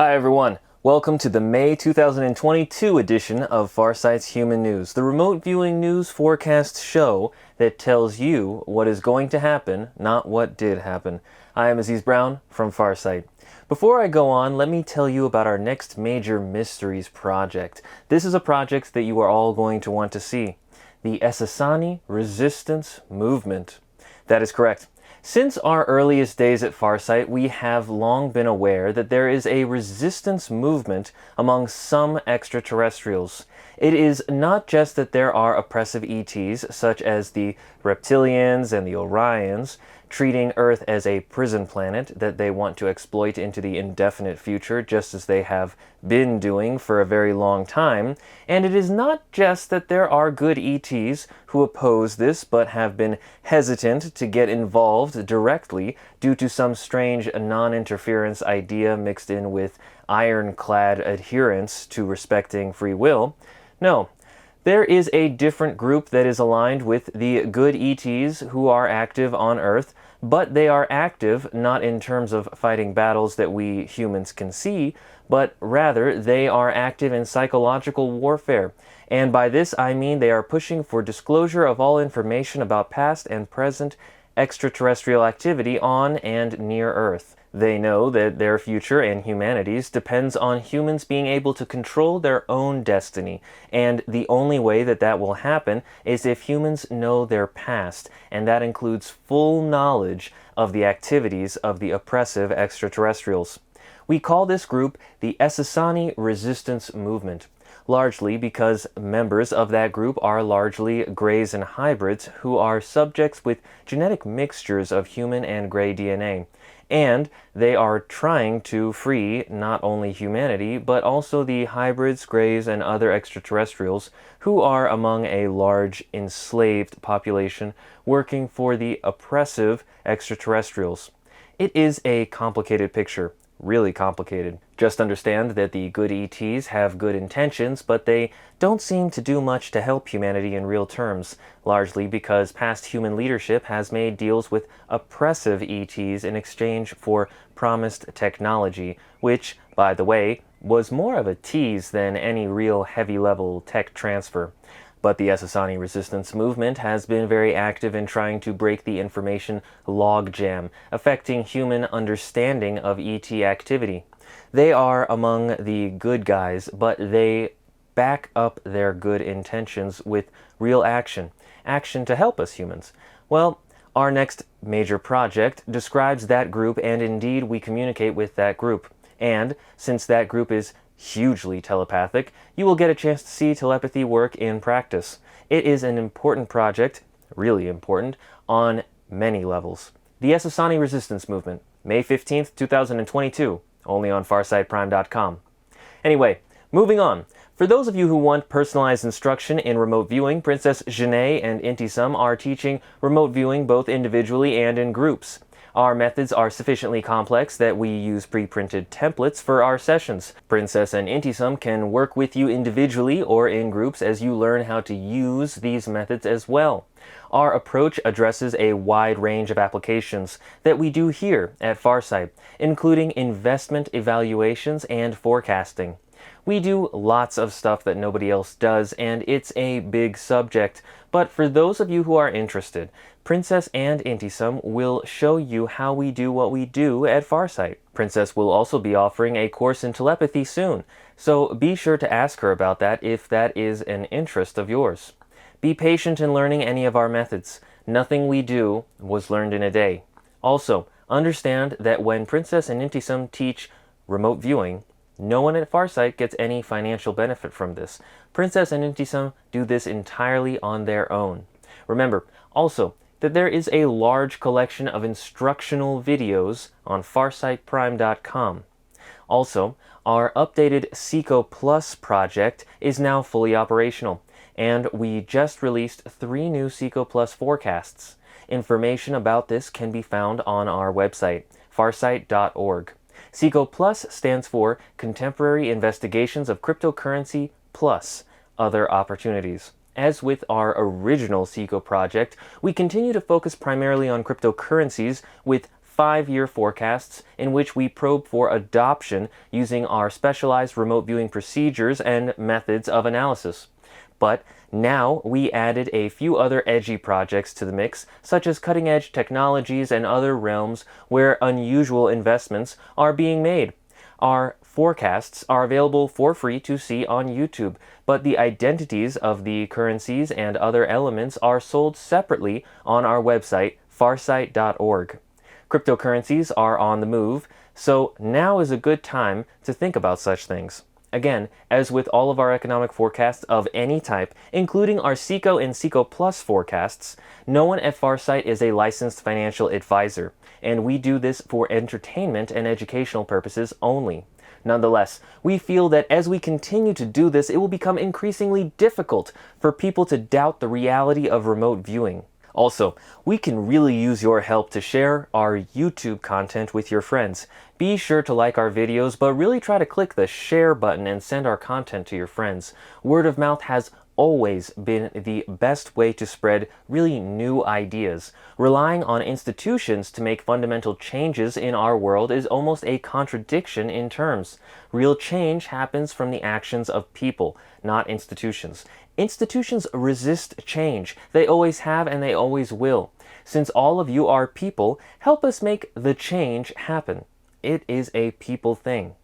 Hi everyone, welcome to the May 2022 edition of Farsight's Human News, the remote viewing news forecast show that tells you what is going to happen, not what did happen. I am Aziz from Farsight. Before I go on, let me tell you about our next major mysteries project. This is a project that you are all going to want to see. The Essassani Resistance Movement. That is correct. Since our earliest days at Farsight, we have long been aware that there is a resistance movement among some extraterrestrials. It is not just that there are oppressive ETs, such as the reptilians and the Orions, treating Earth as a prison planet that they want to exploit into the indefinite future, just as they have been doing for a very long time. And it is not just that there are good ETs who oppose this but have been hesitant to get involved directly due to some strange non-interference idea mixed in with ironclad adherence to respecting free will. No. There is a different group that is aligned with the good ETs who are active on Earth, but they are active not in terms of fighting battles that we humans can see, but rather they are active in psychological warfare. And by this I mean they are pushing for disclosure of all information about past and present extraterrestrial activity on and near Earth. They know that their future and humanity's depends on humans being able to control their own destiny, and the only way that that will happen is if humans know their past, and that includes full knowledge of the activities of the oppressive extraterrestrials. We call this group the Essassani Resistance Movement, largely because members of that group are largely greys and hybrids who are subjects with genetic mixtures of human and gray DNA. And they are trying to free not only humanity, but also the hybrids, greys, and other extraterrestrials who are among a large enslaved population working for the oppressive extraterrestrials. It is a complicated picture. Really complicated. Just understand that the good ETs have good intentions, but they don't seem to do much to help humanity in real terms, largely because past human leadership has made deals with oppressive ETs in exchange for promised technology, which, by the way, was more of a tease than any real heavy-level tech transfer. But the Essassani resistance movement has been very active in trying to break the information logjam, affecting human understanding of ET activity. They are among the good guys, but they back up their good intentions with real action. Action to help us humans. Well, our next major project describes that group, and indeed we communicate with that group. And since that group is hugely telepathic, you will get a chance to see telepathy work in practice. It is an important project, really important, on many levels. The Essassani Resistance Movement, May 15th, 2022, only on FarsightPrime.com. Anyway, moving on. For those of you who want personalized instruction in remote viewing, Princess Jeaneé and Intysam are teaching remote viewing both individually and in groups. Our methods are sufficiently complex that we use pre-printed templates for our sessions. Princess and Intysam can work with you individually or in groups as you learn how to use these methods as well. Our approach addresses a wide range of applications that we do here at Farsight, including investment evaluations and forecasting. We do lots of stuff that nobody else does, and it's a big subject. But for those of you who are interested, Princess and Intysam will show you how we do what we do at Farsight. Princess will also be offering a course in telepathy soon, so be sure to ask her about that if that is an interest of yours. Be patient in learning any of our methods. Nothing we do was learned in a day. Also, understand that when Princess and Intysam teach remote viewing, no one at Farsight gets any financial benefit from this. Princess and Intysam do this entirely on their own. Remember, also, that there is a large collection of instructional videos on FarsightPrime.com. Also, our updated Seco Plus project is now fully operational, and we just released 3 new Seco Plus forecasts. Information about this can be found on our website, farsight.org. Seco Plus stands for Contemporary Investigations of Cryptocurrency Plus Other Opportunities. As with our original Seco project, we continue to focus primarily on cryptocurrencies with 5-year forecasts in which we probe for adoption using our specialized remote viewing procedures and methods of analysis. But now we added a few other edgy projects to the mix, such as cutting-edge technologies and other realms where unusual investments are being made. Our forecasts are available for free to see on YouTube, but the identities of the currencies and other elements are sold separately on our website, farsight.org. Cryptocurrencies are on the move, so now is a good time to think about such things. Again, as with all of our economic forecasts of any type, including our SECO and SECO Plus forecasts, no one at Farsight is a licensed financial advisor, and we do this for entertainment and educational purposes only. Nonetheless, we feel that as we continue to do this, it will become increasingly difficult for people to doubt the reality of remote viewing. Also, we can really use your help to share our YouTube content with your friends. Be sure to like our videos, but really try to click the share button and send our content to your friends. Word of mouth has always been the best way to spread really new ideas. Relying on institutions to make fundamental changes in our world is almost a contradiction in terms. Real change happens from the actions of people, not institutions. Institutions resist change. They always have and they always will. Since all of you are people, help us make the change happen. It is a people thing.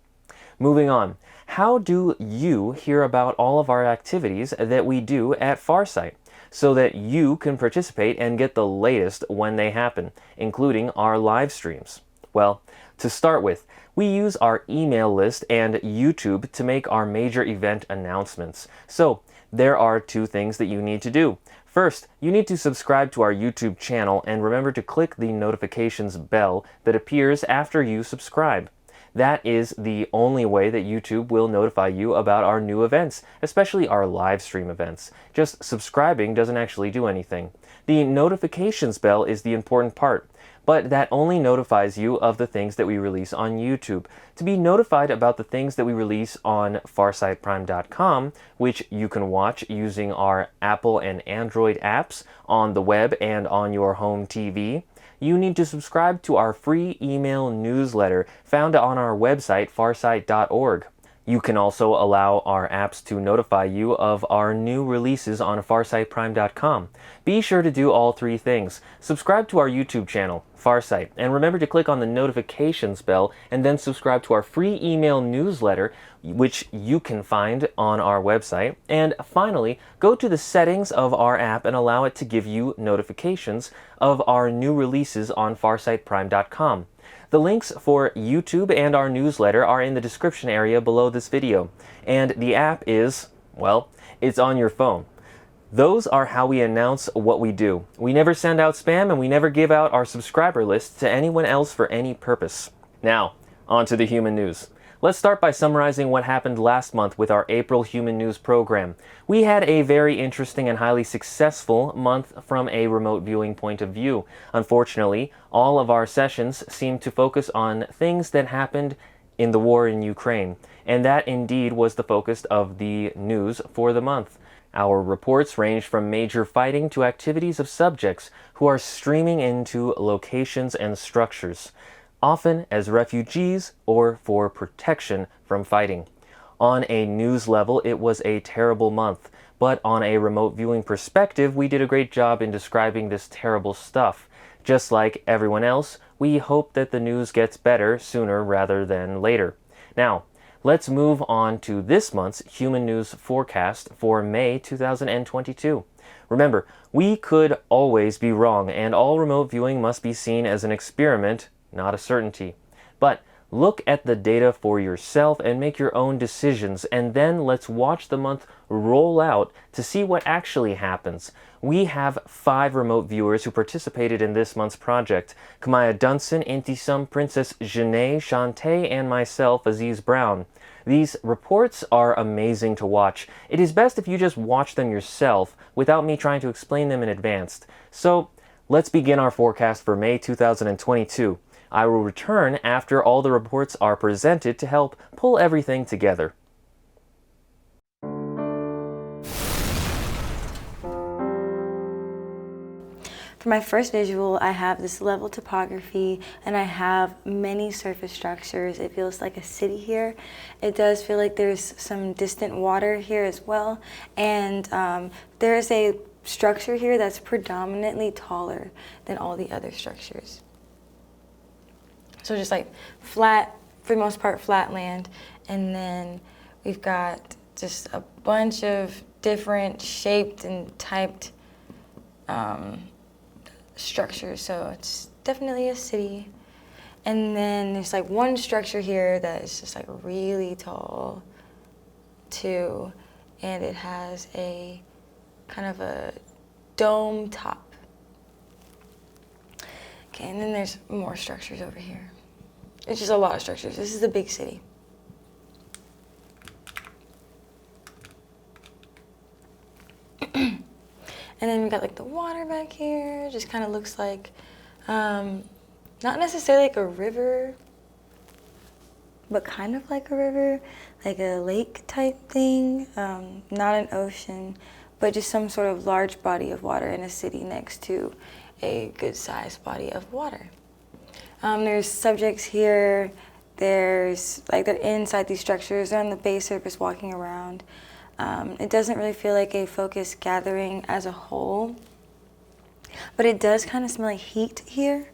Moving on, how do you hear about all of our activities that we do at Farsight so that you can participate and get the latest when they happen, including our live streams? Well, to start with, we use our email list and YouTube to make our major event announcements. So, there are 2 things that you need to do. First, you need to subscribe to our YouTube channel and remember to click the notifications bell that appears after you subscribe. That is the only way that YouTube will notify you about our new events, especially our live stream events. Just subscribing doesn't actually do anything. The notifications bell is the important part, but that only notifies you of the things that we release on YouTube. To be notified about the things that we release on farsightprime.com, which you can watch using our Apple and Android apps on the web and on your home TV, you need to subscribe to our free email newsletter found on our website, farsight.org. You can also allow our apps to notify you of our new releases on farsightprime.com. Be sure to do all 3 things. Subscribe to our YouTube channel, Farsight, and remember to click on the notifications bell and then subscribe to our free email newsletter, which you can find on our website. And finally, go to the settings of our app and allow it to give you notifications of our new releases on farsightprime.com. The links for YouTube and our newsletter are in the description area below this video. And the app is, well, it's on your phone. Those are how we announce what we do. We never send out spam and we never give out our subscriber list to anyone else for any purpose. Now, on to the human news. Let's start by summarizing what happened last month with our April Human News program. We had a very interesting and highly successful month from a remote viewing point of view. Unfortunately, all of our sessions seemed to focus on things that happened in the war in Ukraine, and that indeed was the focus of the news for the month. Our reports ranged from major fighting to activities of subjects who are streaming into locations and structures, often as refugees or for protection from fighting. On a news level, it was a terrible month, but on a remote viewing perspective, we did a great job in describing this terrible stuff. Just like everyone else, we hope that the news gets better sooner rather than later. Now, let's move on to this month's Human News forecast for May 2022. Remember, we could always be wrong, and all remote viewing must be seen as an experiment, not a certainty. But look at the data for yourself and make your own decisions, and then let's watch the month roll out to see what actually happens. We have 5 remote viewers who participated in this month's project: Kahmia, Dunson, Intysam, Princess Jeaneé, Shantae, and myself, Aziz Brown. These reports are amazing to watch. It is best if you just watch them yourself without me trying to explain them in advance. So let's begin our forecast for May 2022. I will return after all the reports are presented to help pull everything together. For my first visual, I have this level topography and I have many surface structures. It feels like a city here. It does feel like there's some distant water here as well. And there's a structure here that's predominantly taller than all the other structures. So just like flat, for the most part, flat land. And then we've got just a bunch of different shaped and typed structures. So it's definitely a city. And then there's like one structure here that is just like really tall too. And it has a kind of a dome top. Okay, and then there's more structures over here. It's just a lot of structures. This is a big city. And then we got like the water back here. It just kind of looks like, not necessarily like a river, but kind of like a river, like a lake type thing. Not an ocean, but just some sort of large body of water in a city next to a good sized body of water. There's subjects here. There's like they're inside these structures. They're on the base surface walking around. It doesn't really feel like a focused gathering as a whole, but it does kind of smell like heat here.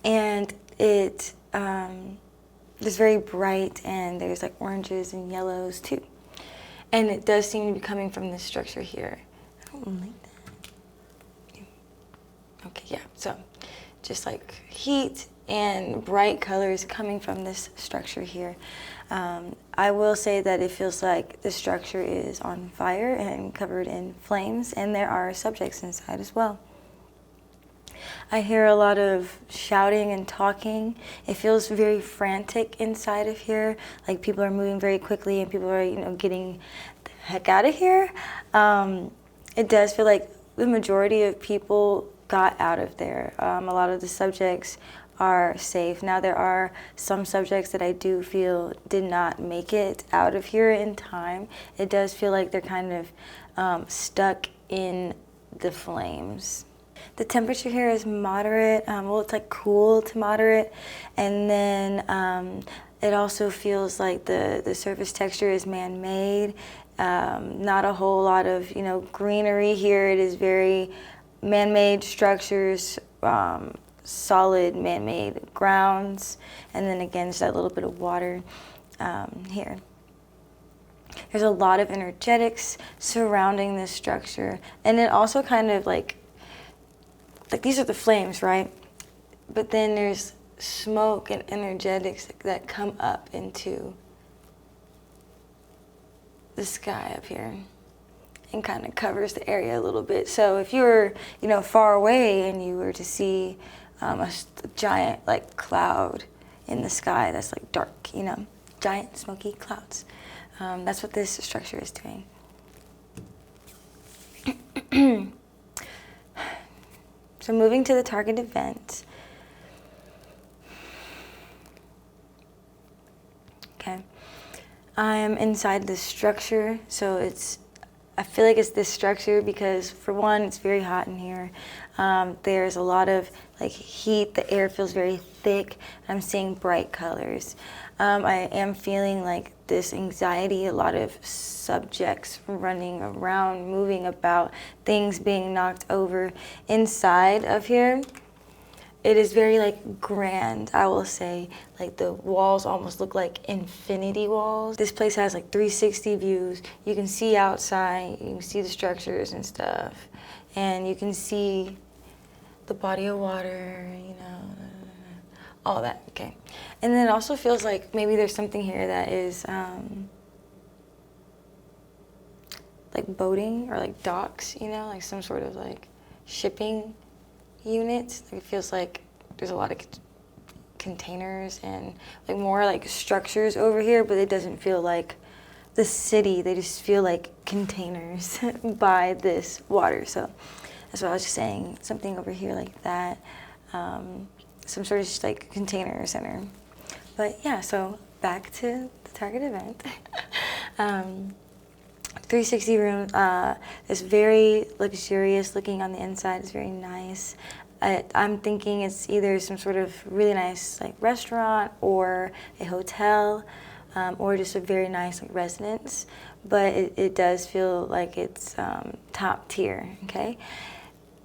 And it is very bright, and there's like oranges and yellows too. And it does seem to be coming from this structure here. I don't like that. Okay, yeah, so just like heat and bright colors coming from this structure here. I will say that it feels like the structure is on fire and covered in flames, and there are subjects inside as well. I hear a lot of shouting and talking. It feels very frantic inside of here, like people are moving very quickly and people are, getting the heck out of here. It does feel like the majority of people got out of there. A lot of the subjects are safe. Now there are some subjects that I do feel did not make it out of here in time. It does feel like they're kind of stuck in the flames. The temperature here is moderate. Well, it's like cool to moderate. And then it also feels like the surface texture is man-made. Not a whole lot of, greenery here. It is very man-made structures, solid man-made grounds, and then again just that little bit of water here. There's a lot of energetics surrounding this structure, and it also kind of like these are the flames, right? But then there's smoke and energetics that come up into the sky up here and kind of covers the area a little bit. So if you were, far away and you were to see a giant like cloud in the sky that's like dark, giant smoky clouds. That's what this structure is doing. So moving to the target event. Okay. I'm inside this structure, so I feel like it's this structure because, for one, it's very hot in here. There's a lot of heat. The air feels very thick. I'm seeing bright colors. I am feeling like this anxiety, a lot of subjects running around, moving about, things being knocked over inside of here. It is very grand, I will say. The walls almost look like infinity walls. This place has 360 views. You can see outside, you can see the structures and stuff. And you can see the body of water, all that, okay. And then it also feels like maybe there's something here that is boating or docks, some sort of shipping units. It feels like there's a lot of containers and more structures over here, but it doesn't feel like the city. They just feel like containers by this water. So that's what I was just saying, something over here like that. Some sort of just container center. But yeah, so back to the target event. 360 room. It's very luxurious looking on the inside. It's very nice. I'm thinking it's either some sort of really nice like restaurant or a hotel, or just a very nice like, residence. But it does feel like it's top tier. Okay.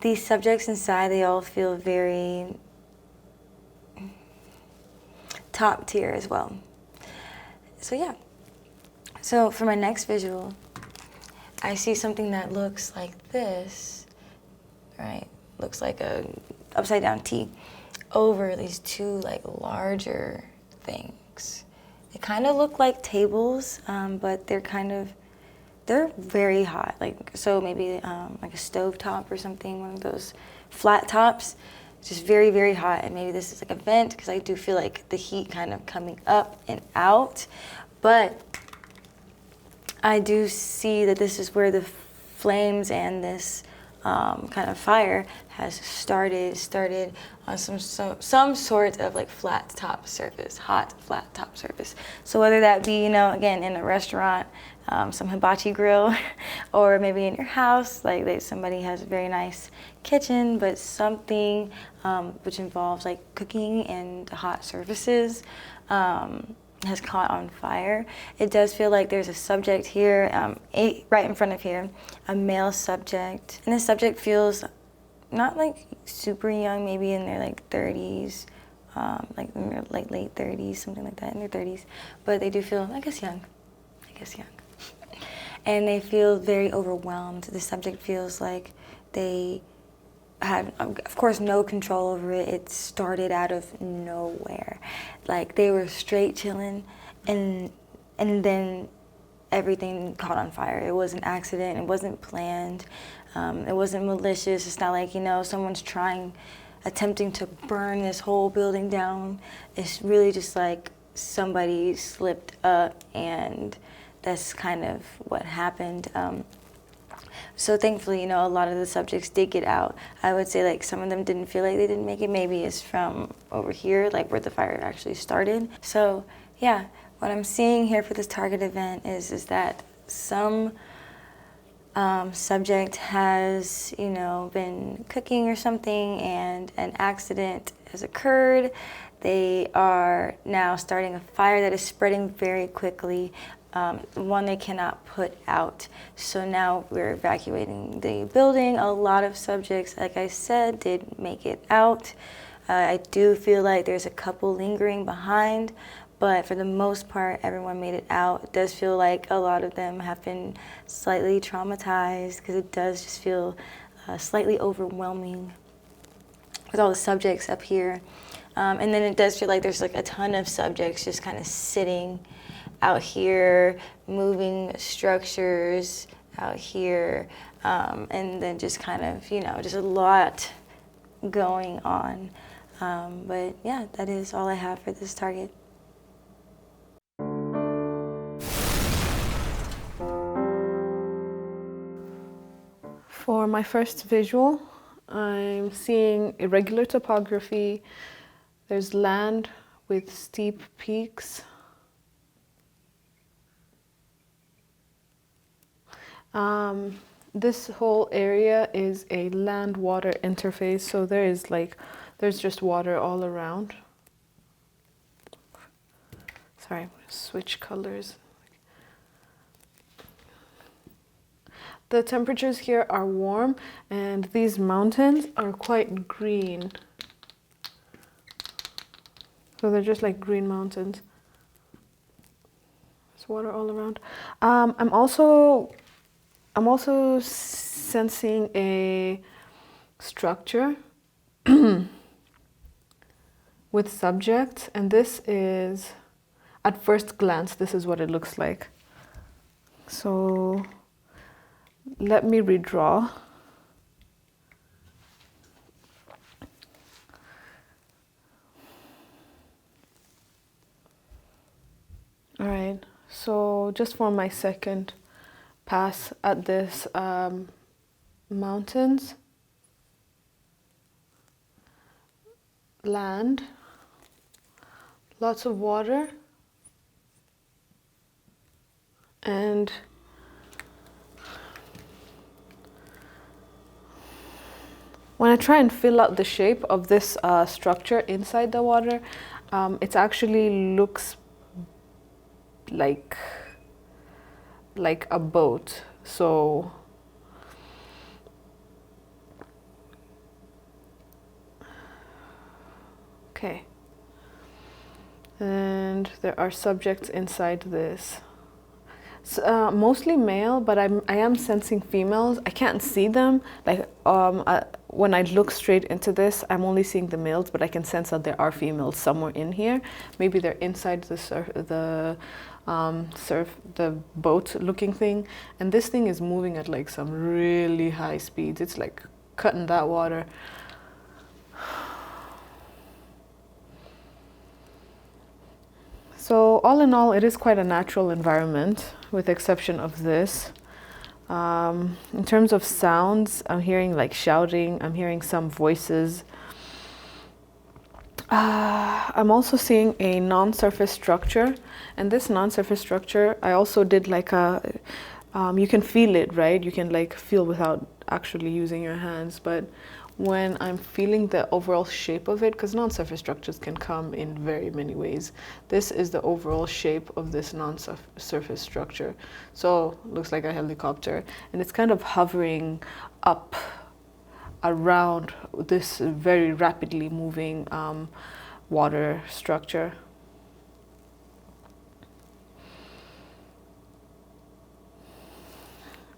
These subjects inside, they all feel very top tier as well. So yeah. So for my next visual, I see something that looks like this, right? Looks like a upside down T over these two like larger things. They kind of look like tables, but they're very hot. Like, so maybe like a stove top or something, one of those flat tops. It's just very, very hot. And maybe this is like a vent because I do feel like the heat kind of coming up and out. But I do see that this is where the flames and this kind of fire has started on some sort of like flat top surface, hot flat top surface. So whether that be, you know, again in a restaurant, some hibachi grill, or maybe in your house, like somebody has a very nice kitchen, but something which involves like cooking and hot surfaces. Has caught on fire. It does feel like there's a subject here, right in front of here, a male subject. And this subject feels not like super young, maybe in their like 30s, like in their like late 30s, something like that, in their 30s. But they do feel, I guess young. And they feel very overwhelmed. The subject feels like they had, of course, no control over it. It started out of nowhere. Like they were straight chilling, and then everything caught on fire. It was an accident. It wasn't planned. It wasn't malicious. It's not like, you know, someone's attempting to burn this whole building down. It's really just like somebody slipped up, and that's kind of what happened. So thankfully, you know, a lot of the subjects did get out. I would say like some of them didn't feel like they didn't make it. Maybe it's from over here, like where the fire actually started. So yeah, what I'm seeing here for this target event is that some subject has, you know, been cooking or something and an accident has occurred. They are now starting a fire that is spreading very quickly. One they cannot put out. So now we're evacuating the building. A lot of subjects, like I said, did make it out. I do feel like there's a couple lingering behind, but for the most part, everyone made it out. It does feel like a lot of them have been slightly traumatized because it does just feel slightly overwhelming with all the subjects up here. And then it does feel like there's like a ton of subjects just kind of sitting out here, moving structures out here, and then just kind of, you know, just a lot going on. But yeah, that is all I have for this target. For my first visual, I'm seeing irregular topography. There's land with steep peaks. This whole area is a land-water interface, so there's just water all around. Sorry, I'm gonna switch colors. The temperatures here are warm, and these mountains are quite green. So they're just like green mountains. There's water all around. I'm also sensing a structure with subjects, and this is, at first glance, this is what it looks like. So let me redraw. All right, so just for my second pass at this mountains, land, lots of water, and when I try and fill out the shape of this structure inside the water, it actually looks like a boat. So okay, and there are subjects inside this. Mostly male, but I am sensing females. I can't see them. Like when I look straight into this, I'm only seeing the males, but I can sense that there are females somewhere in here. Maybe they're inside the boat-looking thing, and this thing is moving at like some really high speeds. It's like cutting that water. So all in all, it is quite a natural environment, with the exception of this. In terms of sounds, I'm hearing like shouting, I'm hearing some voices. I'm also seeing a non-surface structure, and this non-surface structure, I also did like you can feel it, right? You can like feel without actually using your hands, but when I'm feeling the overall shape of it, because non-surface structures can come in very many ways. This is the overall shape of this non-surface structure. So looks like a helicopter, and it's kind of hovering up around this very rapidly moving water structure.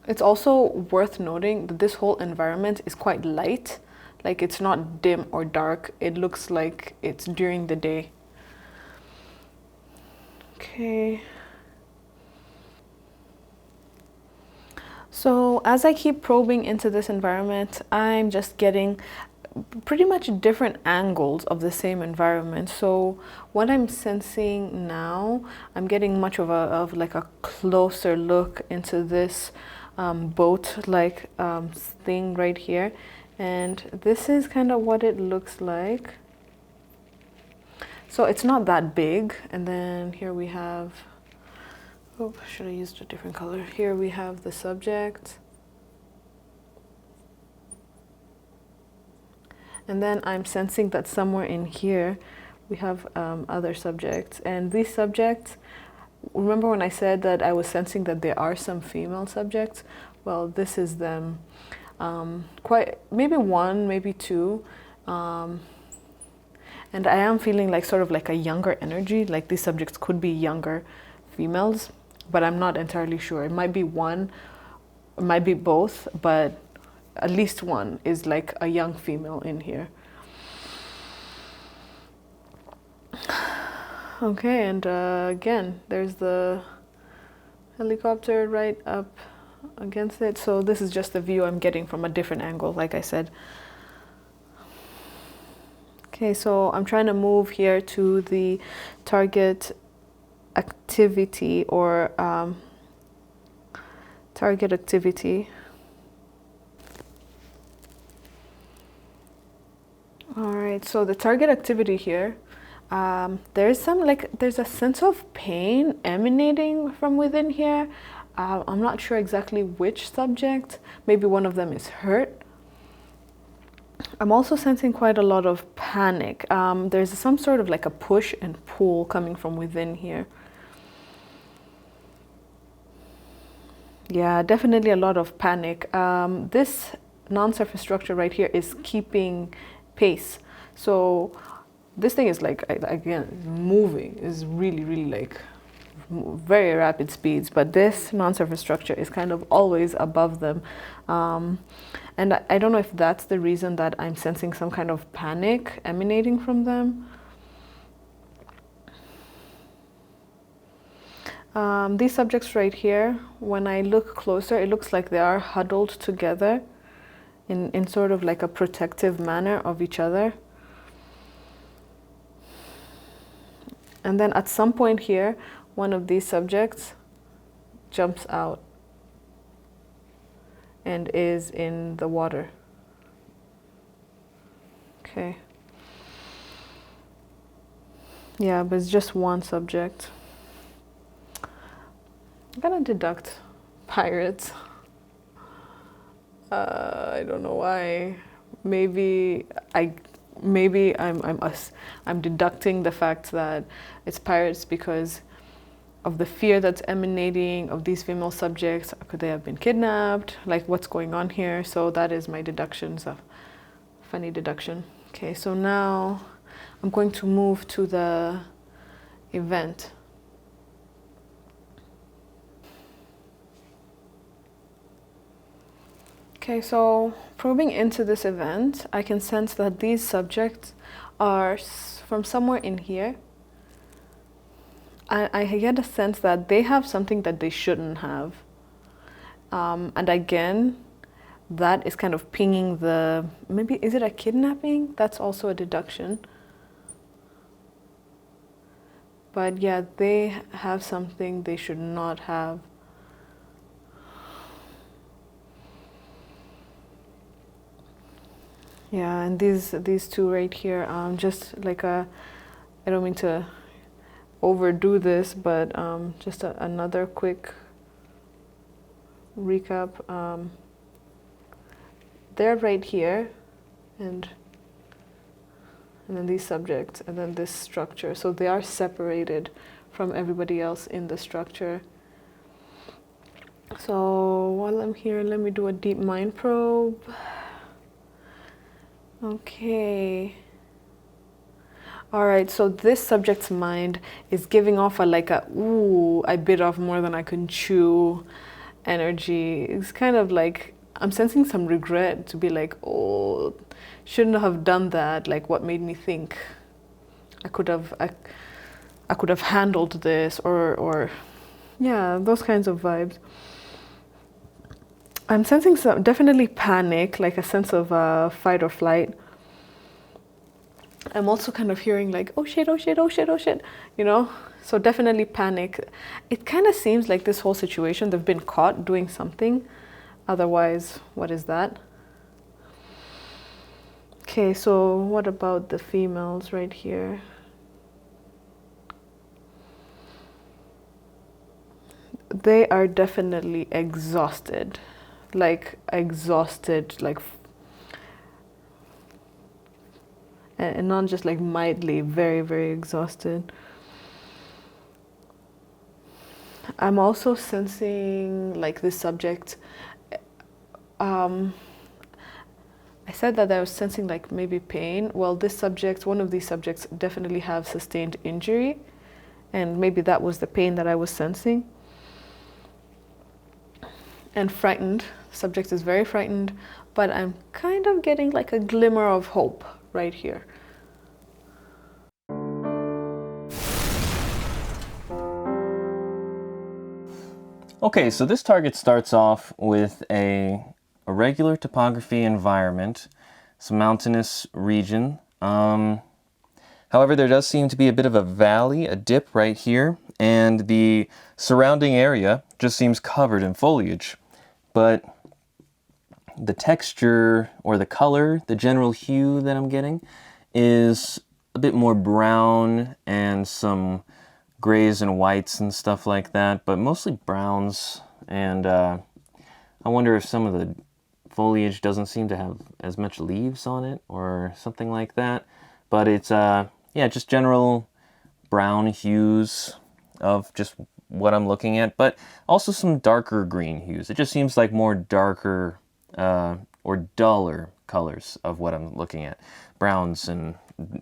It's also worth noting that this whole environment is quite light. Like it's not dim or dark. It looks like it's during the day. Okay. So as I keep probing into this environment, I'm just getting pretty much different angles of the same environment. So what I'm sensing now, I'm getting much of a closer look into this boat-like thing right here, and this is kind of what it looks like. So it's not that big, and then here we have, oh, should I use a different color? Here we have the subject, and then I'm sensing that somewhere in here we have other subjects, and these subjects, remember when I said that I was sensing that there are some female subjects? Well, this is them. Quite, maybe one, maybe two. And I am feeling like sort of like a younger energy, like these subjects could be younger females, but I'm not entirely sure. It might be one, it might be both, but at least one is like a young female in here. Okay, and again, there's the helicopter right up against it. So this is just the view I'm getting from a different angle, like I said. Okay, so I'm trying to move here to the target activity or target activity. All right, so the target activity here, there's a sense of pain emanating from within here. I'm not sure exactly which subject. Maybe one of them is hurt. I'm also sensing quite a lot of panic. There's some sort of like a push and pull coming from within here. Yeah, definitely a lot of panic. This non-surface structure right here is keeping pace. So this thing is like, again, moving, is really, really like very rapid speeds, but this non-surface structure is kind of always above them. And I don't know if that's the reason that I'm sensing some kind of panic emanating from them. These subjects right here, when I look closer, it looks like they are huddled together in sort of like a protective manner of each other. And then at some point here, one of these subjects jumps out and is in the water. Okay. Yeah, but it's just one subject. I'm gonna deduct pirates. I don't know why, maybe I maybe I'm deducting the fact that it's pirates because of the fear that's emanating of these female subjects. Could they have been kidnapped? Like, what's going on here? So that is my deductions. A funny deduction. Okay, so now I'm going to move to the event. Okay, so probing into this event, I can sense that these subjects are from somewhere in here. I get a sense that they have something that they shouldn't have. And again, that is kind of pinging the, maybe, is it a kidnapping? That's also a deduction. But yeah, they have something they should not have. Yeah, and these two right here, just like I don't mean to overdo this, but just another quick recap. They're right here, and then these subjects, and then this structure. So they are separated from everybody else in the structure. So while I'm here, let me do a deep mind probe. Okay. All right, so this subject's mind is giving off ooh, I bit off more than I can chew energy. It's kind of like, I'm sensing some regret to be like, oh, shouldn't have done that. Like, what made me think I could have handled this, or yeah, those kinds of vibes. I'm sensing some, definitely panic, like a sense of fight or flight. I'm also kind of hearing like, oh shit, oh shit, oh shit, oh shit, you know? So definitely panic. It kind of seems like this whole situation, they've been caught doing something. Otherwise, what is that? Okay, so what about the females right here? They are definitely exhausted. Like exhausted, like, and not just like mildly, very, very exhausted. I'm also sensing like this subject, I said that I was sensing like maybe pain. Well, this subject, one of these subjects definitely have sustained injury, and maybe that was the pain that I was sensing. And frightened. Subject is very frightened, but I'm kind of getting like a glimmer of hope right here. Okay, so this target starts off with a regular topography environment, some mountainous region. However, there does seem to be a bit of a valley, a dip right here, and the surrounding area just seems covered in foliage. But the texture or the color, the general hue that I'm getting is a bit more brown and some grays and whites and stuff like that, but mostly browns. And I wonder if some of the foliage doesn't seem to have as much leaves on it or something like that. But it's, yeah, just general brown hues of just what I'm looking at, but also some darker green hues. It just seems like more darker or duller colors of what I'm looking at. Browns and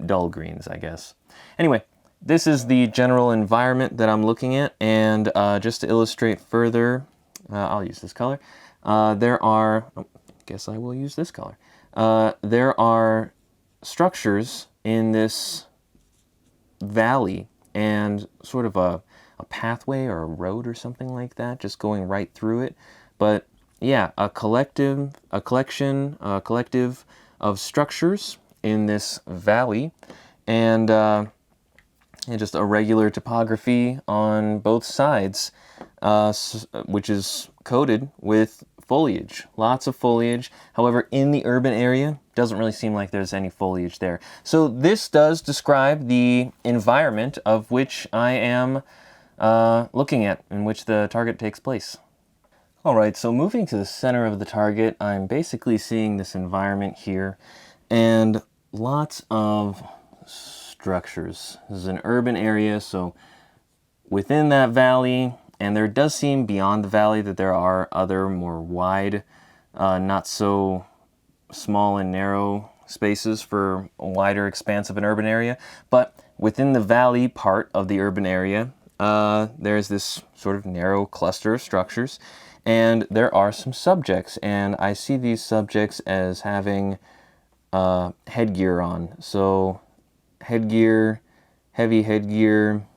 dull greens, I guess. Anyway, this is the general environment that I'm looking at, and just to illustrate further, I'll use this color. There are, I guess I will use this color. There are structures in this valley and sort of a pathway or a road or something like that, just going right through it. But yeah, a collective of structures in this valley, and just a regular topography on both sides, which is coated with foliage, lots of foliage. However, in the urban area, doesn't really seem like there's any foliage there. So this does describe the environment of which I am looking at, in which the target takes place. All right, so moving to the center of the target, I'm basically seeing this environment here and lots of structures. This is an urban area, so within that valley, and there does seem beyond the valley that there are other more wide, not so small and narrow spaces for a wider expanse of an urban area. But within the valley part of the urban area, there's this sort of narrow cluster of structures, and there are some subjects, and I see these subjects as having headgear on. So headgear, heavy headgear,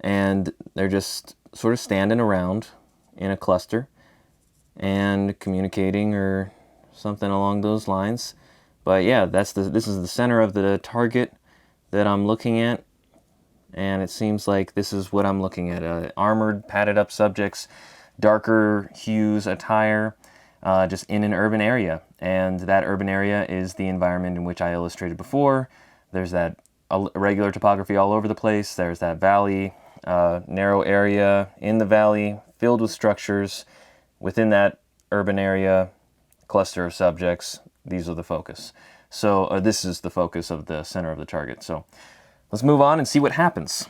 and they're just sort of standing around in a cluster and communicating or something along those lines. But yeah, this is the center of the target that I'm looking at, and it seems like this is what I'm looking at. Armored, padded up subjects, darker hues attire, just in an urban area. And that urban area is the environment in which I illustrated before. There's that irregular topography all over the place. There's that valley, narrow area in the valley filled with structures. Within that urban area, cluster of subjects, these are the focus. So this is the focus of the center of the target. So let's move on and see what happens.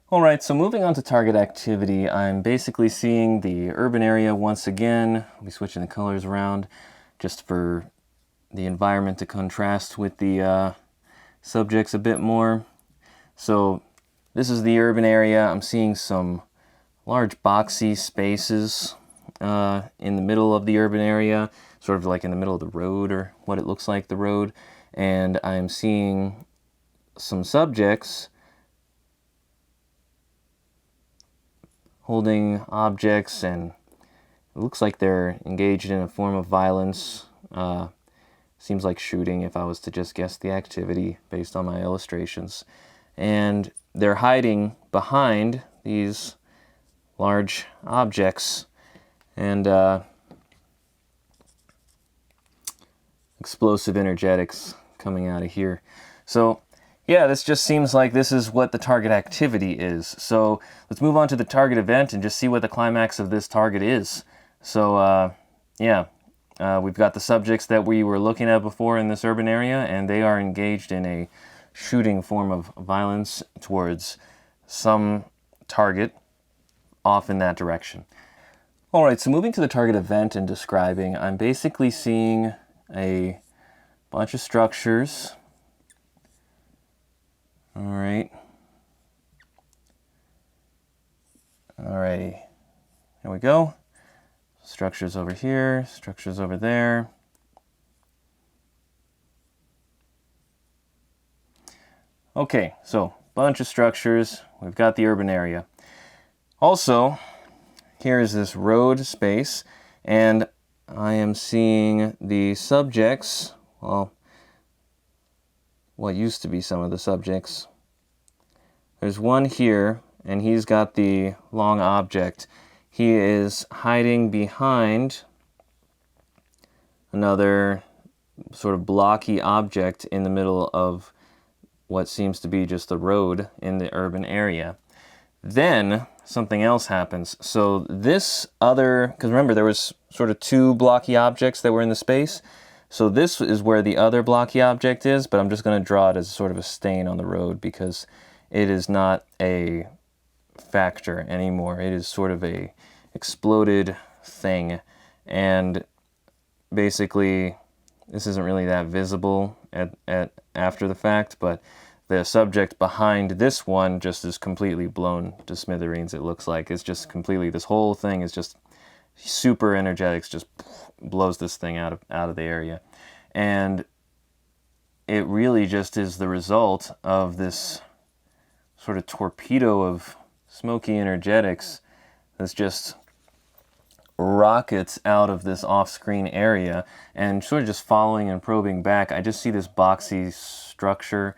All right, so moving on to target activity, I'm basically seeing the urban area once again. I'll be switching the colors around just for the environment to contrast with the subjects a bit more. So this is the urban area. I'm seeing some large boxy spaces in the middle of the urban area, sort of like in the middle of the road, or what it looks like the road. And I'm seeing some subjects holding objects, and it looks like they're engaged in a form of violence. Seems like shooting if I was to just guess the activity based on my illustrations. And they're hiding behind these large objects, and explosive energetics coming out of here. So yeah, this just seems like this is what the target activity is. So let's move on to the target event and just see what the climax of this target is. So we've got the subjects that we were looking at before in this urban area, and they are engaged in a shooting form of violence towards some target off in that direction. All right, so moving to the target event and describing, I'm basically seeing a bunch of structures. All right. Alrighty, here we go. Structures over here, structures over there. Okay, so bunch of structures. We've got the urban area. Also, here is this road space, and I am seeing the subjects, well, what used to be some of the subjects. There's one here, and he's got the long object. He is hiding behind another sort of blocky object in the middle of what seems to be just the road in the urban area. Then something else happens. So this other, because remember there was sort of two blocky objects that were in the space. So this is where the other blocky object is, but I'm just going to draw it as sort of a stain on the road because it is not a factor anymore. It is sort of a exploded thing, and basically this isn't really that visible at after the fact, but the subject behind this one just is completely blown to smithereens. It looks like it's just completely, this whole thing is just super energetics, just blows this thing out of the area. And it really just is the result of this sort of torpedo of smoky energetics that's just rockets out of this off-screen area, and sort of just following and probing back, I just see this boxy structure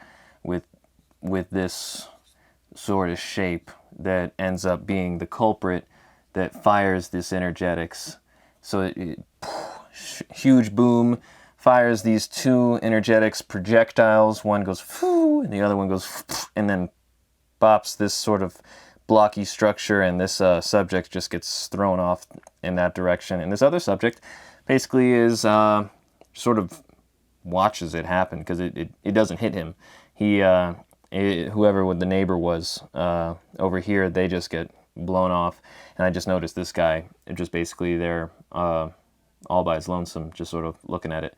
with this sort of shape that ends up being the culprit that fires this energetics. So huge boom, fires these two energetics projectiles. One goes and the other one goes and then bops this sort of blocky structure, and this subject just gets thrown off in that direction. And this other subject basically is sort of watches it happen, because it doesn't hit him. Whoever the neighbor was over here, they just get blown off. And I just noticed this guy just basically there all by his lonesome, just sort of looking at it.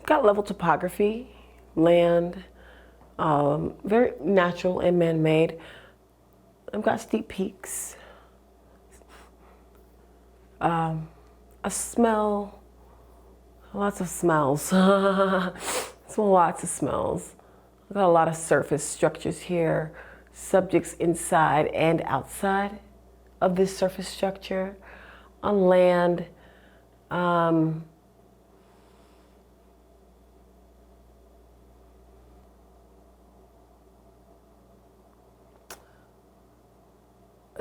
Got level topography, land, very natural and man-made. I've got steep peaks. A smell, lots of smells. So lots of smells. I've got a lot of surface structures here, subjects inside and outside of this surface structure. On land, a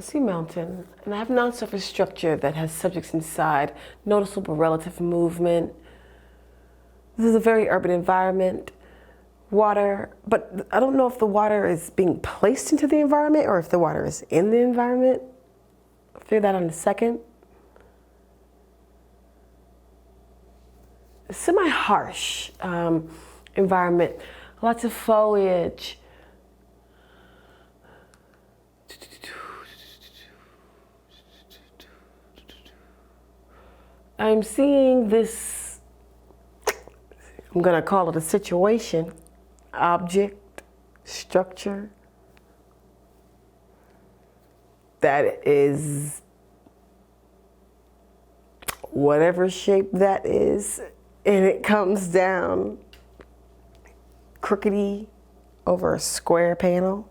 sea mountain, and I have non-surface structure that has subjects inside, noticeable relative movement. This is a very urban environment. Water, but I don't know if the water is being placed into the environment or if the water is in the environment. I'll figure that out in a second. A semi-harsh environment, lots of foliage. I'm seeing this, I'm gonna call it a situation, object, structure, that is whatever shape that is, and it comes down crookedy over a square panel.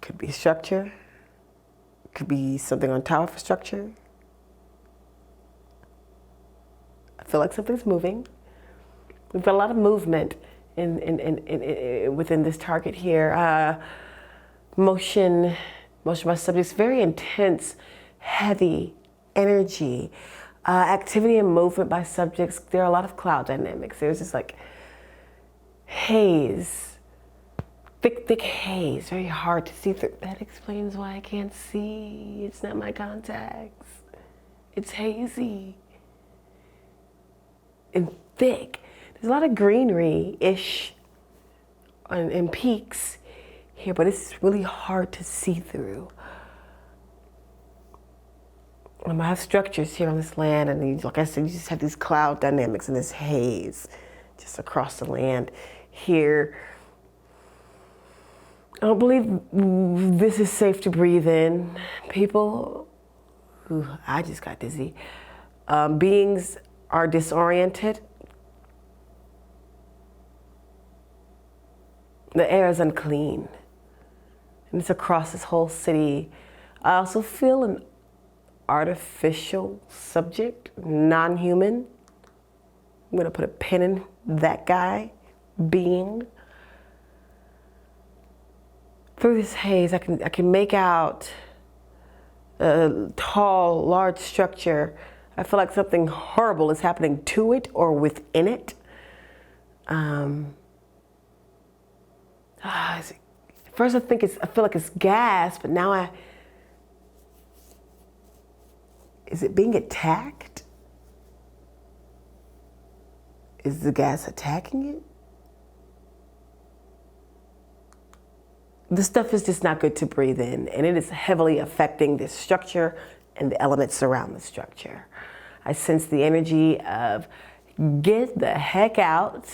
Could be structure. Could be something on top of a structure. I feel like something's moving. We've got a lot of movement within this target here. Motion by subjects, very intense, heavy energy. Activity and movement by subjects. There are a lot of cloud dynamics. There's this like haze. Thick haze, very hard to see through. That explains why I can't see. It's not my contacts. It's hazy and thick. There's a lot of greenery-ish and peaks here, but it's really hard to see through. I have structures here on this land, and like I said, you just have these cloud dynamics and this haze just across the land here. I don't believe this is safe to breathe in. People, I just got dizzy. Beings are disoriented. The air is unclean. And it's across this whole city. I also feel an artificial subject, non-human. I'm gonna put a pin in that guy, being. Through this haze, I can make out a tall, large structure. I feel like something horrible is happening to it or within it. At first I feel like it's gas, but now is it being attacked? Is the gas attacking it? The stuff is just not good to breathe in, and it is heavily affecting this structure and the elements around the structure. I sense the energy of get the heck out.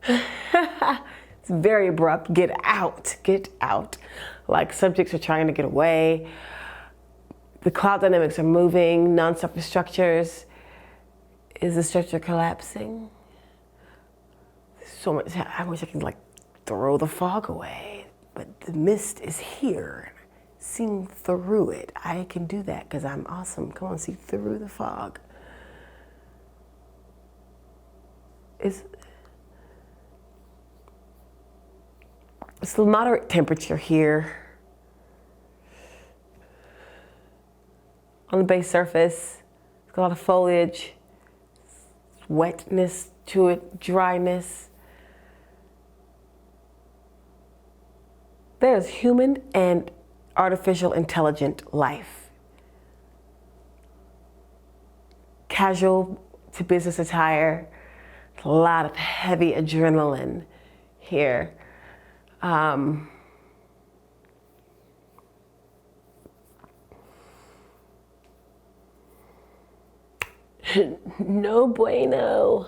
It's very abrupt, get out. Like subjects are trying to get away. The cloud dynamics are moving, non-surface structures. Is the structure collapsing? So much, I wish I could like throw the fog away. But the mist is here, seeing through it. I can do that because I'm awesome. Come on, see through the fog. It's a moderate temperature here. On the base surface, there's a lot of foliage, wetness to it, dryness. There's human and artificial intelligent life. Casual to business attire, a lot of heavy adrenaline here. No bueno.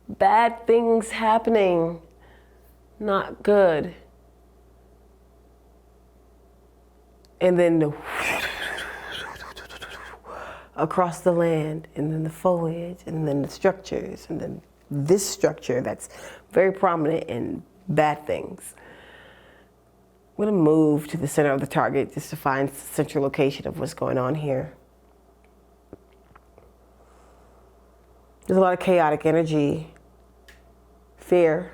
Bad things happening. Not good. And then across the land, and then the foliage, and then the structures, and then this structure that's very prominent in bad things. I'm gonna move to the center of the target just to find the central location of what's going on here. There's a lot of chaotic energy, fear,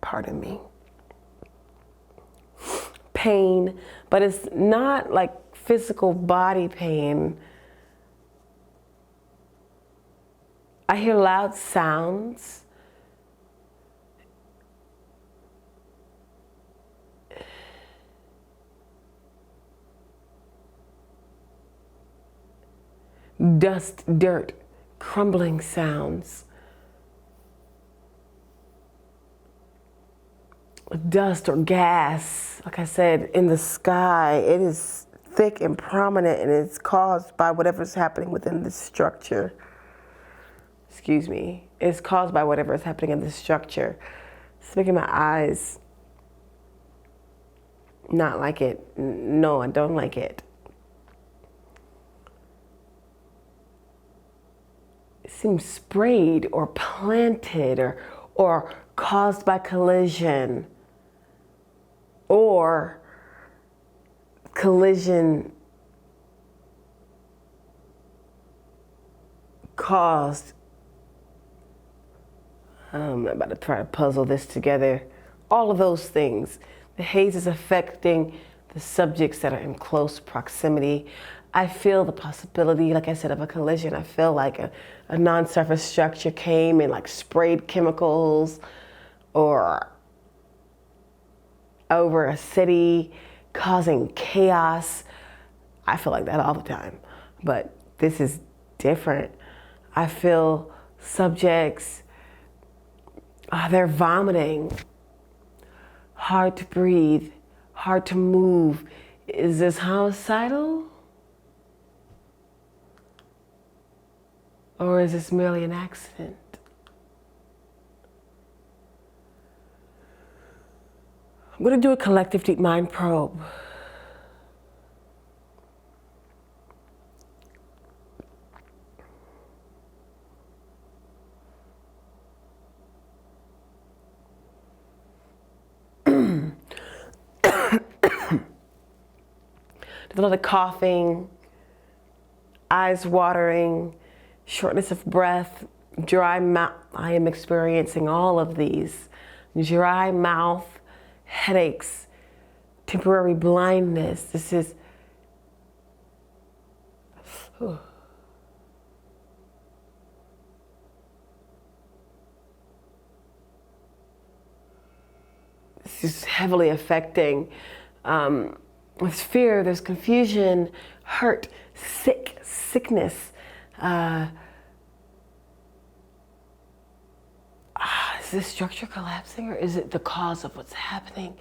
pardon me, pain, but it's not like physical body pain. I hear loud sounds. Dust, dirt, crumbling sounds. Dust or gas, like I said, in the sky. It is thick and prominent, and it's caused by whatever's happening within this structure. Excuse me. It's caused by whatever is happening in this structure. It's making my eyes not like it. No, I don't like it. It seems sprayed or planted or caused by collision, or collision caused. I'm about to try to puzzle this together. All of those things. The haze is affecting the subjects that are in close proximity. I feel the possibility, like I said, of a collision. I feel like a non-surface structure came and like sprayed chemicals or over a city, causing chaos. I feel like that all the time, but this is different. I feel subjects, they're vomiting, hard to breathe, hard to move. Is this homicidal? Or is this merely an accident? I'm going to do a collective deep mind probe. There's a lot of coughing, eyes watering, shortness of breath, dry mouth. I am experiencing all of these. Dry mouth, headaches, temporary blindness. This is, this is heavily affecting. There's fear, there's confusion, hurt, sickness. Is this structure collapsing, or is it the cause of what's happening?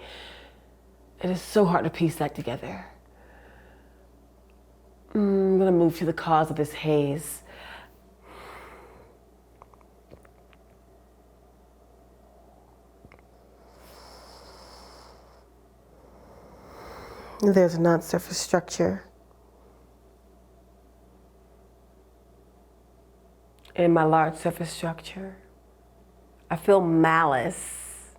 It is so hard to piece that together. I'm gonna move to the cause of this haze. There's a non-surface structure. In my large surface structure, I feel malice.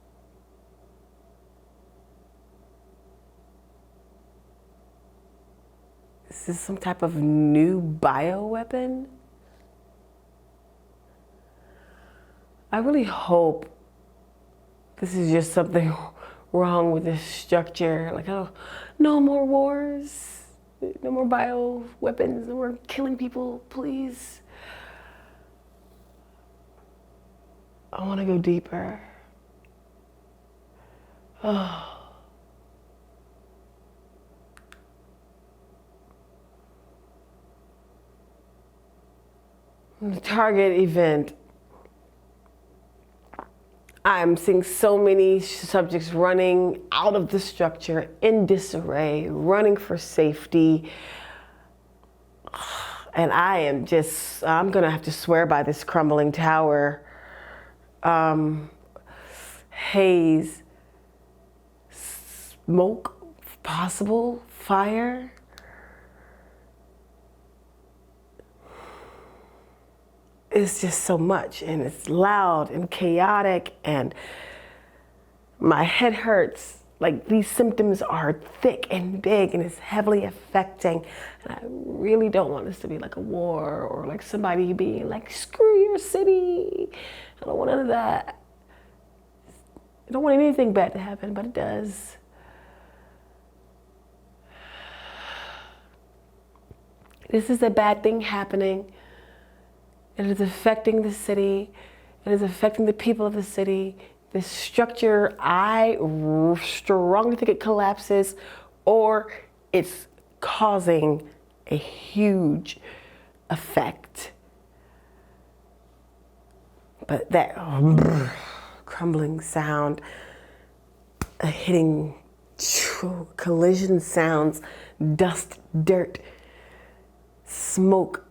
Is this some type of new bioweapon? I really hope this is just something wrong with this structure. Like, oh, no more wars, no more bioweapons, no more killing people, please. I want to go deeper. Oh. The Target event, I'm seeing so many subjects running out of the structure in disarray, running for safety. And I'm gonna have to swear by this crumbling tower. Haze, smoke, possible fire. It's just so much, and it's loud and chaotic, and my head hurts. Like, these symptoms are thick and big, and it's heavily affecting. And I really don't want this to be like a war or like somebody being like, screw your city. I don't want none of that. I don't want anything bad to happen, but it does. This is a bad thing happening. It is affecting the city. It is affecting the people of the city. This structure, I strongly think it collapses, or it's causing a huge effect. But that crumbling sound, hitting collision sounds, dust, dirt, smoke.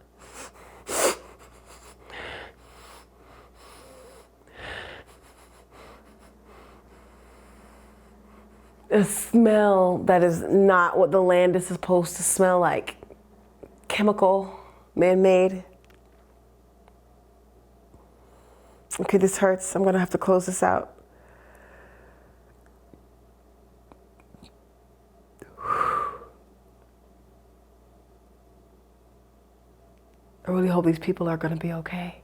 A smell that is not what the land is supposed to smell like. Chemical, man-made. Okay, this hurts. I'm gonna have to close this out. I really hope these people are gonna be okay.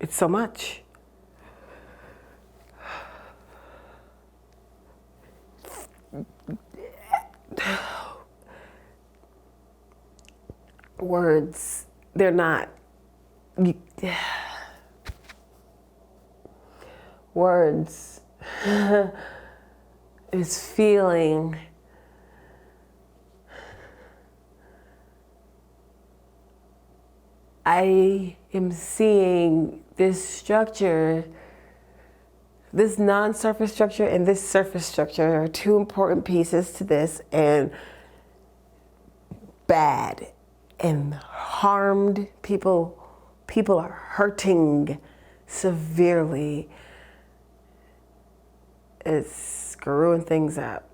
It's so much. Words, they're not. Words is feeling. I am seeing this structure, this non-surface structure and this surface structure are two important pieces to this, and bad and harmed people. People are hurting severely. It's screwing things up.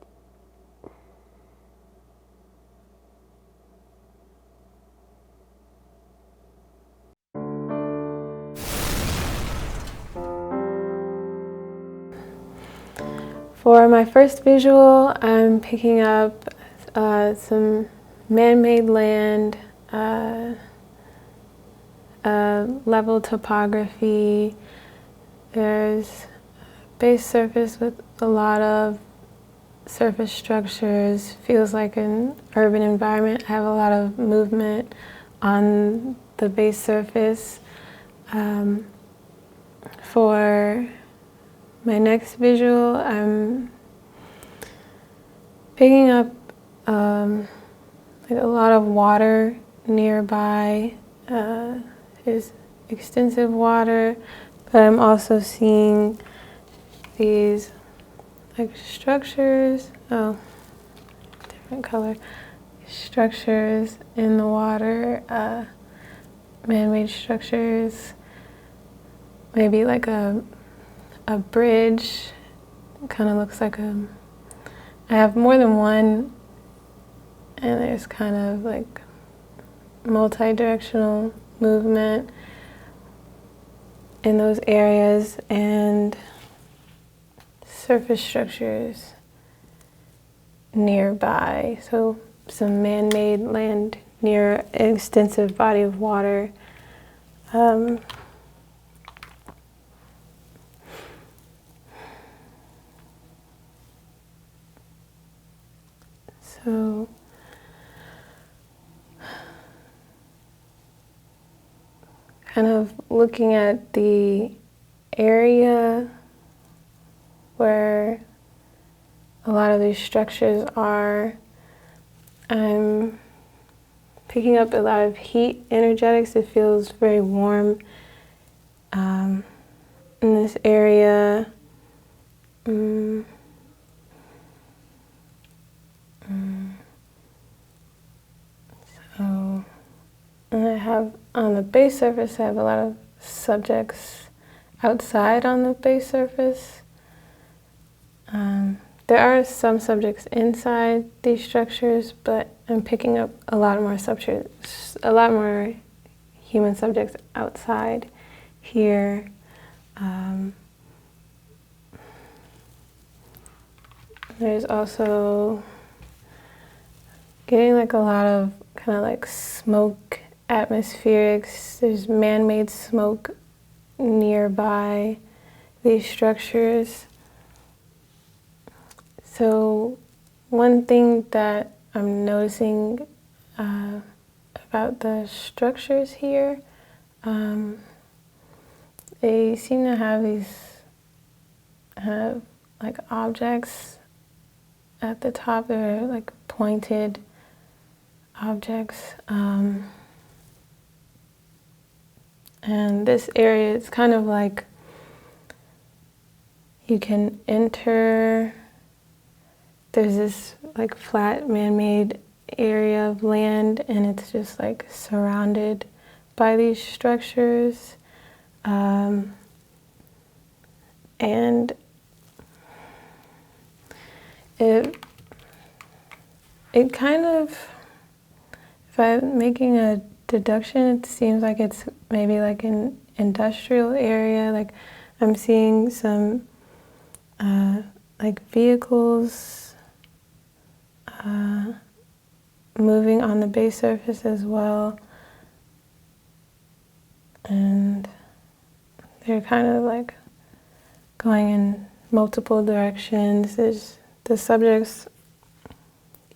For my first visual, I'm picking up some man-made land, level topography. There's base surface with a lot of surface structures. Feels like an urban environment. I have a lot of movement on the base surface. For my next visual, I'm picking up like a lot of water nearby. There's extensive water, but I'm also seeing these like structures. Oh, different color. Structures in the water, man-made structures. Maybe like a bridge. Kind of looks like a. I have more than one, and there's kind of like multi-directional movement in those areas, and surface structures nearby. So some man-made land near an extensive body of water. So kind of looking at the area where a lot of these structures are, I'm picking up a lot of heat energetics. It feels very warm in this area. So, and I have on the base surface, I have a lot of subjects outside on the base surface. There are some subjects inside these structures, but I'm picking up a lot more subjects, a lot more human subjects outside here. There's also getting like a lot of kind of like smoke atmospherics. There's man-made smoke nearby these structures. So one thing that I'm noticing about the structures here, they seem to have these like objects at the top. They're like pointed objects. And this area is kind of like you can enter. There's this like flat man-made area of land, and it's just like surrounded by these structures. And it kind of, if I'm making a deduction, it seems like it's maybe like an industrial area. Like I'm seeing some like vehicles moving on the base surface as well, and they're kind of like going in multiple directions. There's the subjects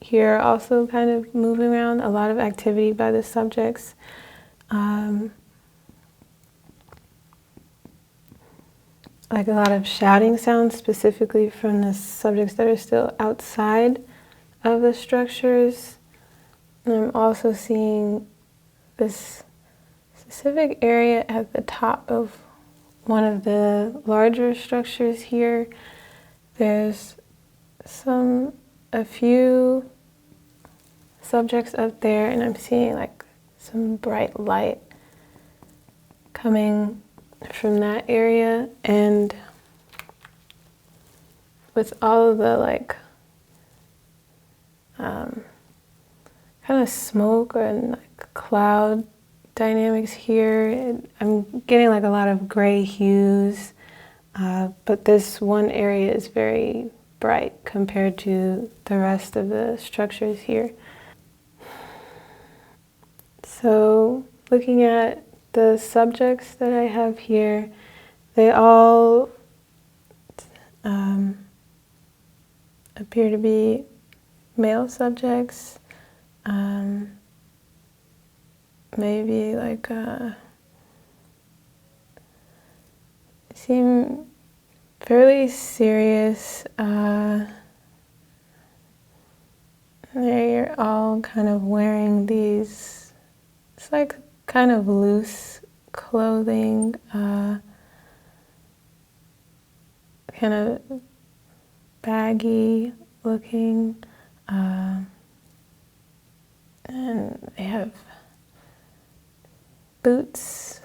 here are also kind of moving around, a lot of activity by the subjects. Like a lot of shouting sounds specifically from the subjects that are still outside of the structures. And I'm also seeing this specific area at the top of one of the larger structures here. There's a few subjects up there, and I'm seeing like some bright light coming from that area. And with all of the like kind of smoke and like cloud dynamics here, I'm getting like a lot of gray hues, but this one area is very bright compared to the rest of the structures here. So looking at the subjects that I have here, they all appear to be male subjects. Maybe like seem fairly serious. They're all kind of wearing these, it's like kind of loose clothing, kind of baggy looking, and they have boots.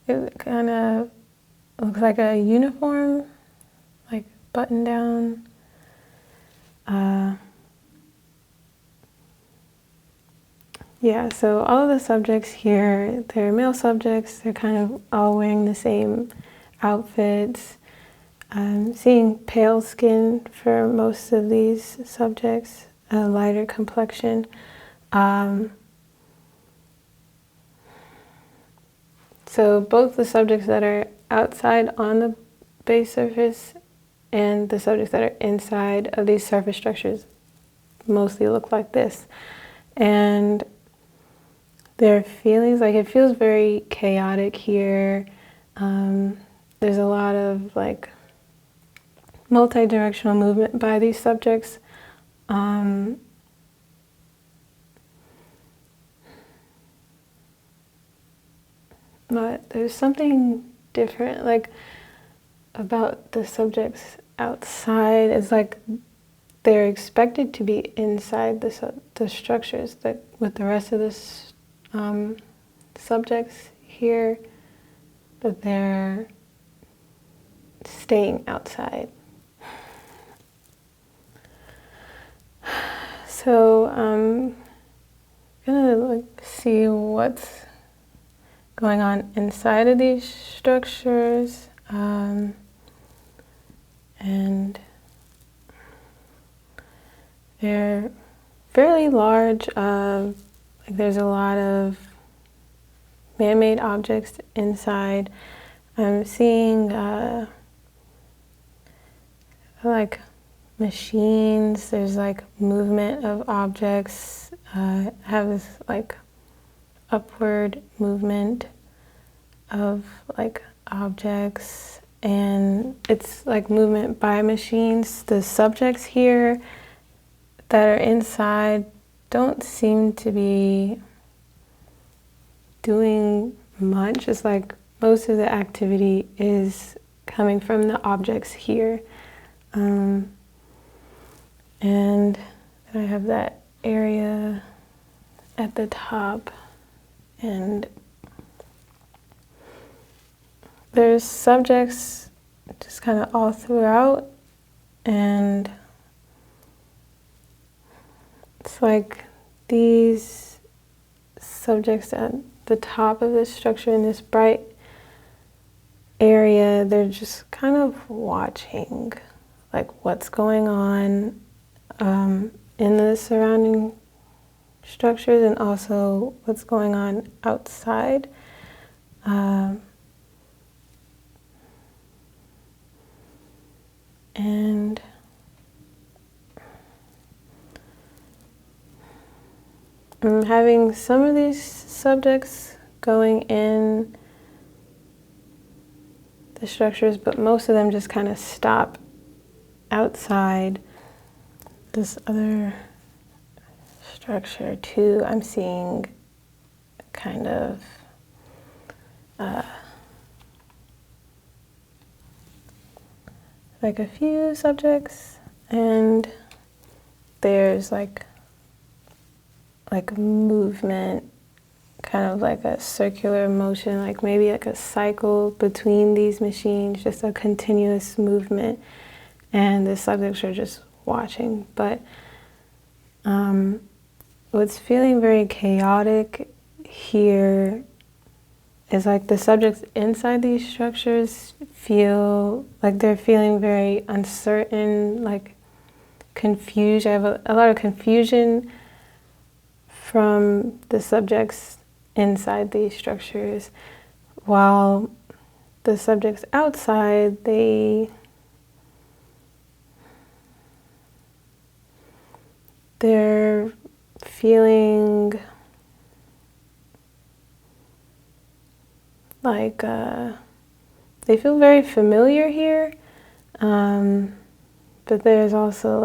It kind of looks like a uniform, like button down. Yeah, so all of the subjects here, they're male subjects. They're kind of all wearing the same outfits. I'm seeing pale skin for most of these subjects, a lighter complexion. So both the subjects that are outside on the base surface and the subjects that are inside of these surface structures mostly look like this. And their feelings, like it feels very chaotic here. There's a lot of like multi-directional movement by these subjects. But there's something different like about the subjects outside. It's like they're expected to be inside the structures, that with the rest of the subjects here, but they're staying outside. So I'm gonna like see what's going on inside of these structures, and they're fairly large. Like there's a lot of man-made objects inside. I'm seeing like machines. There's like movement of objects. Have this like upward movement of like objects, and it's like movement by machines. The subjects here that are inside don't seem to be doing much. It's like most of the activity is coming from the objects here. And I have that area at the top, and there's subjects just kind of all throughout, and it's like these subjects at the top of this structure in this bright area, they're just kind of watching like what's going on in the surrounding structures, and also what's going on outside. And I'm having some of these subjects going in the structures, but most of them just kind of stop outside. This other structure too, I'm seeing kind of like a few subjects, and there's like movement, kind of like a circular motion, like maybe like a cycle between these machines, just a continuous movement, and the subjects are just watching. But what's feeling very chaotic here is like the subjects inside these structures feel like they're feeling very uncertain, like confused. I have a lot of confusion from the subjects inside these structures, while the subjects outside, they're feeling like they feel very familiar here, but there's also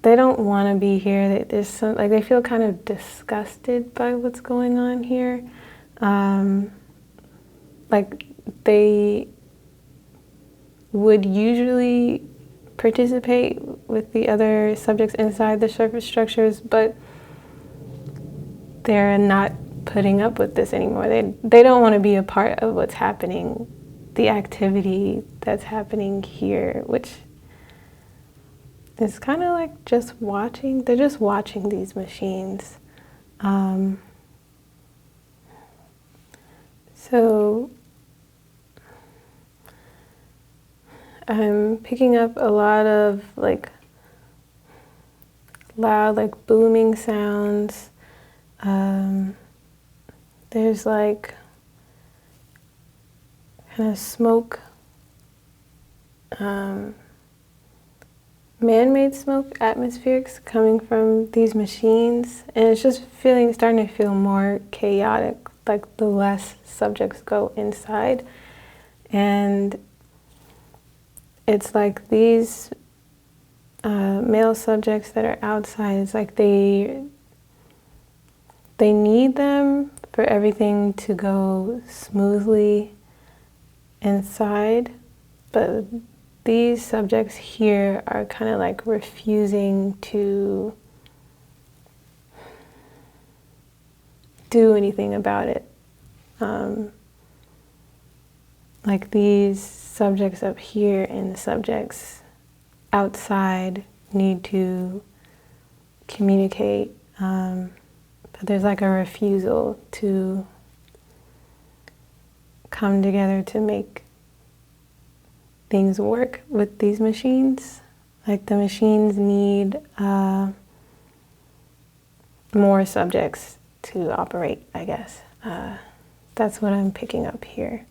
they don't want to be here. There's some they feel kind of disgusted by what's going on here. Like they would usually participate with the other subjects inside the surface structures, but they're not putting up with this anymore. They don't want to be a part of what's happening, the activity that's happening here, which is kind of like just watching. They're just watching these machines. So I'm picking up a lot of loud booming sounds. there's like kind of smoke, man-made smoke, atmospherics coming from these machines, and it's just starting to feel more chaotic, like the less subjects go inside. And it's like these male subjects that are outside, it's like they need them for everything to go smoothly inside, but these subjects here are kind of like refusing to do anything about it. Like these subjects up here and the subjects outside need to communicate, but there's like a refusal to come together to make things work with these machines. Like the machines need more subjects to operate, I guess. That's what I'm picking up here.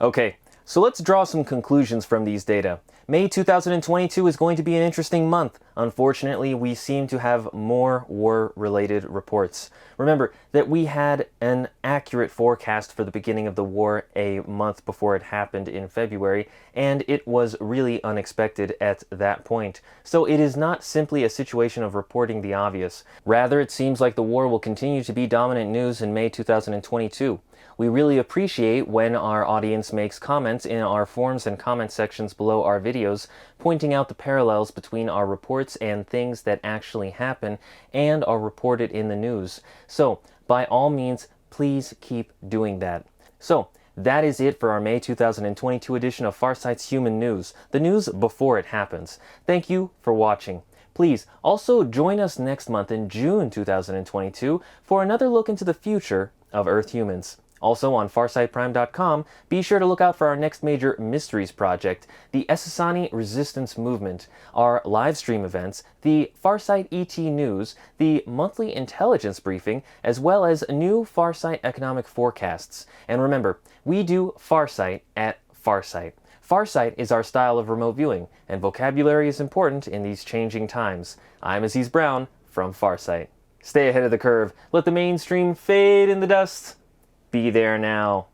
Okay, so let's draw some conclusions from these data. May 2022 is going to be an interesting month. Unfortunately, we seem to have more war-related reports. Remember that we had an accurate forecast for the beginning of the war a month before it happened in February, and it was really unexpected at that point. So it is not simply a situation of reporting the obvious. Rather, it seems like the war will continue to be dominant news in May 2022. We really appreciate when our audience makes comments in our forums and comment sections below our videos, pointing out the parallels between our reports and things that actually happen and are reported in the news. So, by all means, please keep doing that. So, that is it for our May 2022 edition of Farsight's Human News, the news before it happens. Thank you for watching. Please also join us next month in June 2022 for another look into the future of Earth humans. Also on FarsightPrime.com, be sure to look out for our next major mysteries project, the Essassani Resistance Movement, our live stream events, the Farsight ET News, the monthly intelligence briefing, as well as new Farsight economic forecasts. And remember, we do Farsight at Farsight. Farsight is our style of remote viewing, and vocabulary is important in these changing times. I'm Aziz Brown from Farsight. Stay ahead of the curve. Let the mainstream fade in the dust. Be there now.